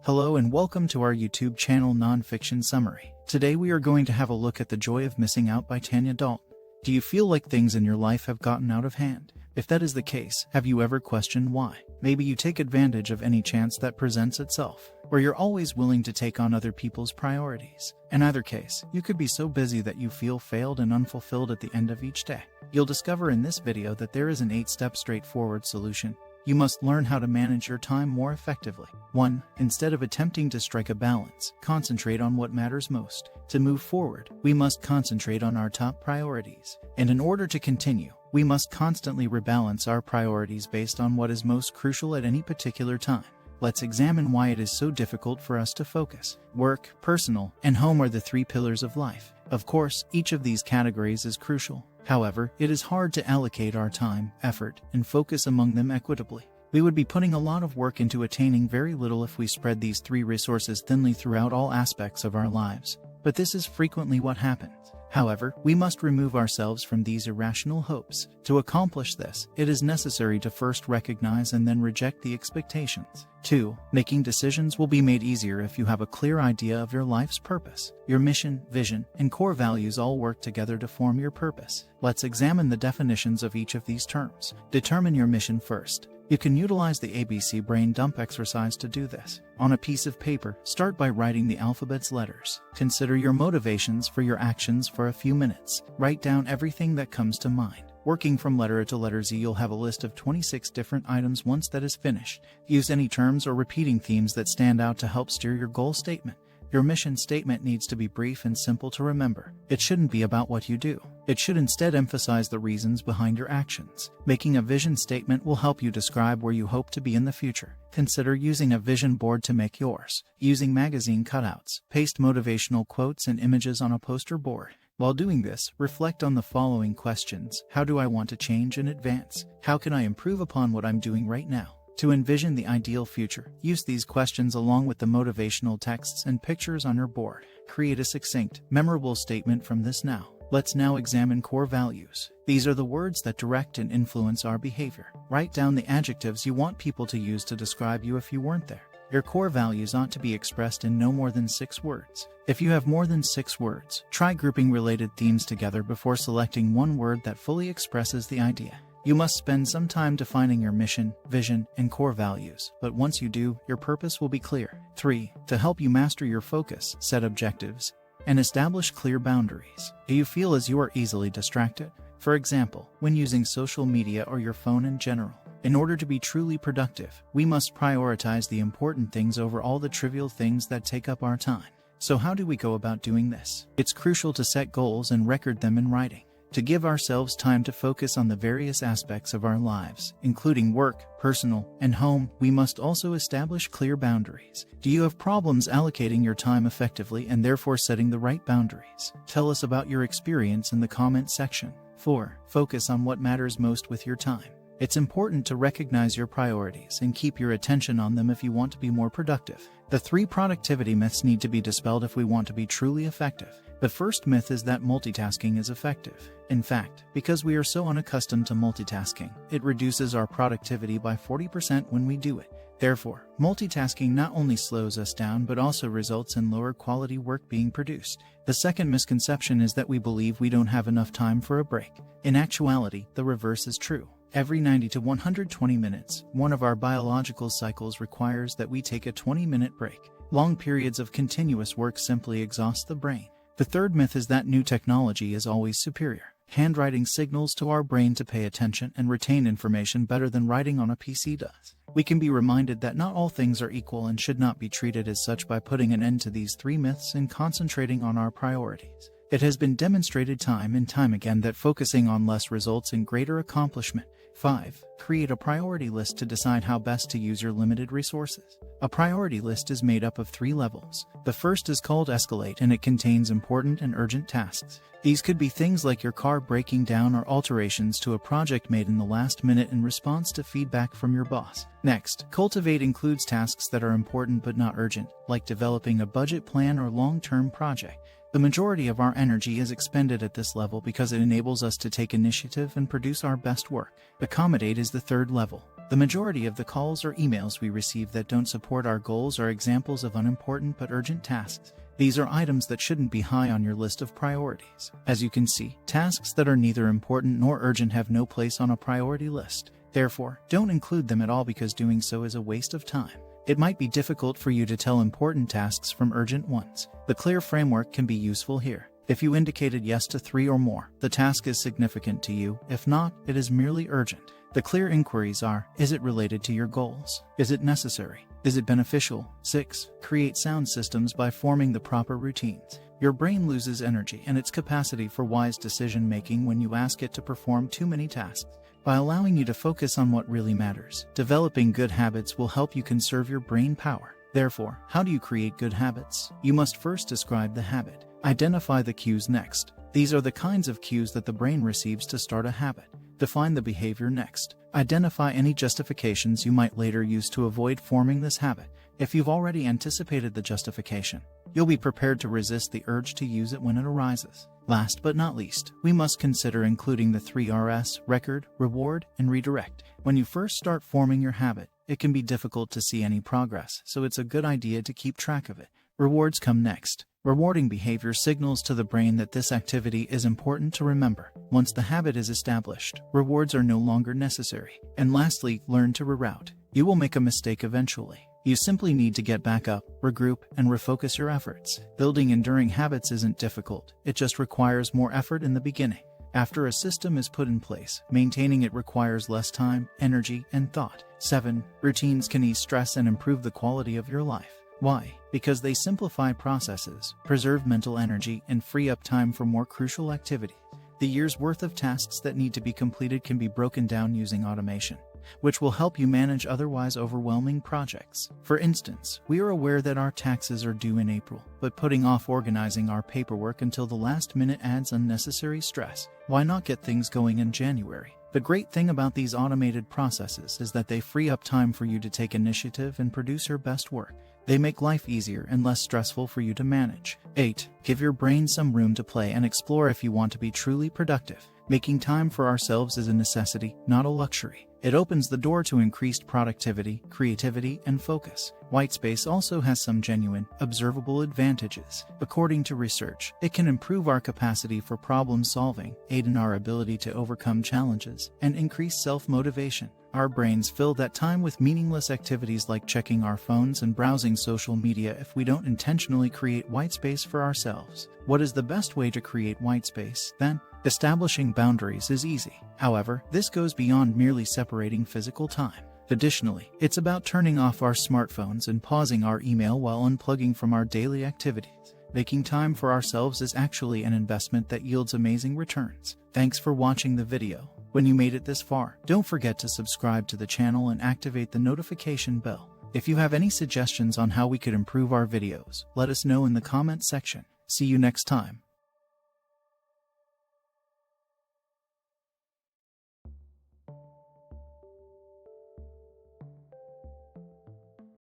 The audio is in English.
Hello and welcome to our YouTube channel Nonfiction Summary. Today we are going to have a look at The Joy of Missing Out by Tanya Dalton. Do you feel like things in your life have gotten out of hand? If that is the case, have you ever questioned why? Maybe you take advantage of any chance that presents itself, or you're always willing to take on other people's priorities. In either case, you could be so busy that you feel failed and unfulfilled at the end of each day. You'll discover in this video that there is an 8-step straightforward solution. You must learn how to manage your time more effectively. 1. Instead of attempting to strike a balance, concentrate on what matters most. To move forward, we must concentrate on our top priorities. And in order to continue, we must constantly rebalance our priorities based on what is most crucial at any particular time. Let's examine why it is so difficult for us to focus. Work, personal, and home are the 3 pillars of life. Of course, each of these categories is crucial. However, it is hard to allocate our time, effort, and focus among them equitably. We would be putting a lot of work into attaining very little if we spread these 3 resources thinly throughout all aspects of our lives. But this is frequently what happens. However, we must remove ourselves from these irrational hopes. To accomplish this, it is necessary to first recognize and then reject the expectations. 2. Making decisions will be made easier if you have a clear idea of your life's purpose. Your mission, vision, and core values all work together to form your purpose. Let's examine the definitions of each of these terms. Determine your mission first. You can utilize the ABC brain dump exercise to do this. On a piece of paper, start by writing the alphabet's letters. Consider your motivations for your actions for a few minutes. Write down everything that comes to mind. Working from letter to letter Z, you'll have a list of 26 different items once that is finished. Use any terms or repeating themes that stand out to help steer your goal statement. Your mission statement needs to be brief and simple to remember. It shouldn't be about what you do. It should instead emphasize the reasons behind your actions. Making a vision statement will help you describe where you hope to be in the future. Consider using a vision board to make yours. Using magazine cutouts, paste motivational quotes and images on a poster board. While doing this, reflect on the following questions. How do I want to change and advance? How can I improve upon what I'm doing right now? To envision the ideal future, use these questions along with the motivational texts and pictures on your board. Create a succinct, memorable statement from this now. Let's now examine core values. These are the words that direct and influence our behavior. Write down the adjectives you want people to use to describe you if you weren't there. Your core values ought to be expressed in no more than 6 words. If you have more than 6 words, try grouping related themes together before selecting one word that fully expresses the idea. You must spend some time defining your mission, vision, and core values, but once you do, your purpose will be clear. 3. To help you master your focus, set objectives and establish clear boundaries. Do you feel as you are easily distracted? For example, when using social media or your phone in general. In order to be truly productive, we must prioritize the important things over all the trivial things that take up our time. So how do we go about doing this? It's crucial to set goals and record them in writing. To give ourselves time to focus on the various aspects of our lives, including work, personal, and home, we must also establish clear boundaries. Do you have problems allocating your time effectively and therefore setting the right boundaries? Tell us about your experience in the comment section. 4. Focus on what matters most with your time. It's important to recognize your priorities and keep your attention on them if you want to be more productive. The 3 productivity myths need to be dispelled if we want to be truly effective. The first myth is that multitasking is effective. In fact, because we are so unaccustomed to multitasking, it reduces our productivity by 40% when we do it. Therefore, multitasking not only slows us down but also results in lower quality work being produced. The second misconception is that we believe we don't have enough time for a break. In actuality, the reverse is true. Every 90 to 120 minutes, one of our biological cycles requires that we take a 20-minute break. Long periods of continuous work simply exhaust the brain. The third myth is that new technology is always superior. Handwriting signals to our brain to pay attention and retain information better than writing on a PC does. We can be reminded that not all things are equal and should not be treated as such by putting an end to these 3 myths and concentrating on our priorities. It has been demonstrated time and time again that focusing on less results in greater accomplishment. 5. Create a priority list to decide how best to use your limited resources. A priority list is made up of 3 levels. The first is called Escalate, and it contains important and urgent tasks. These could be things like your car breaking down or alterations to a project made in the last minute in response to feedback from your boss. Next, Cultivate includes tasks that are important but not urgent, like developing a budget plan or long-term project. The majority of our energy is expended at this level because it enables us to take initiative and produce our best work. Accommodate is the third level. The majority of the calls or emails we receive that don't support our goals are examples of unimportant but urgent tasks. These are items that shouldn't be high on your list of priorities. As you can see, tasks that are neither important nor urgent have no place on a priority list. Therefore, don't include them at all because doing so is a waste of time. It might be difficult for you to tell important tasks from urgent ones. The clear framework can be useful here. If you indicated yes to 3 or more, the task is significant to you. If not, it is merely urgent. The clear inquiries are: is it related to your goals? Is it necessary? Is it beneficial? 6. Create sound systems by forming the proper routines. Your brain loses energy and its capacity for wise decision-making when you ask it to perform too many tasks. By allowing you to focus on what really matters, developing good habits will help you conserve your brain power. Therefore, how do you create good habits? You must first describe the habit. Identify the cues next. These are the kinds of cues that the brain receives to start a habit. Define the behavior next. Identify any justifications you might later use to avoid forming this habit. If you've already anticipated the justification, you'll be prepared to resist the urge to use it when it arises. Last but not least, we must consider including the 3 R's: record, reward, and redirect. When you first start forming your habit, it can be difficult to see any progress, so it's a good idea to keep track of it. Rewards come next. Rewarding behavior signals to the brain that this activity is important to remember. Once the habit is established, rewards are no longer necessary. And lastly, learn to reroute. You will make a mistake eventually. You simply need to get back up, regroup, and refocus your efforts. Building enduring habits isn't difficult. It just requires more effort in the beginning. After a system is put in place, maintaining it requires less time, energy, and thought. 7. Routines can ease stress and improve the quality of your life. Why? Because they simplify processes, preserve mental energy, and free up time for more crucial activities. The year's worth of tasks that need to be completed can be broken down using automation, which will help you manage otherwise overwhelming projects. For instance, we are aware that our taxes are due in April, but putting off organizing our paperwork until the last minute adds unnecessary stress. Why not get things going in January? The great thing about these automated processes is that they free up time for you to take initiative and produce your best work. They make life easier and less stressful for you to manage. 8. Give your brain some room to play and explore if you want to be truly productive. Making time for ourselves is a necessity, not a luxury. It opens the door to increased productivity, creativity, and focus. White space also has some genuine, observable advantages. According to research, it can improve our capacity for problem solving, aid in our ability to overcome challenges, and increase self-motivation. Our brains fill that time with meaningless activities like checking our phones and browsing social media if we don't intentionally create white space for ourselves. What is the best way to create white space, then? Establishing boundaries is easy. However, this goes beyond merely separating physical time. Additionally, it's about turning off our smartphones and pausing our email while unplugging from our daily activities. Making time for ourselves is actually an investment that yields amazing returns. Thanks for watching the video. When you made it this far, don't forget to subscribe to the channel and activate the notification bell. If you have any suggestions on how we could improve our videos, let us know in the comments section. See you next time.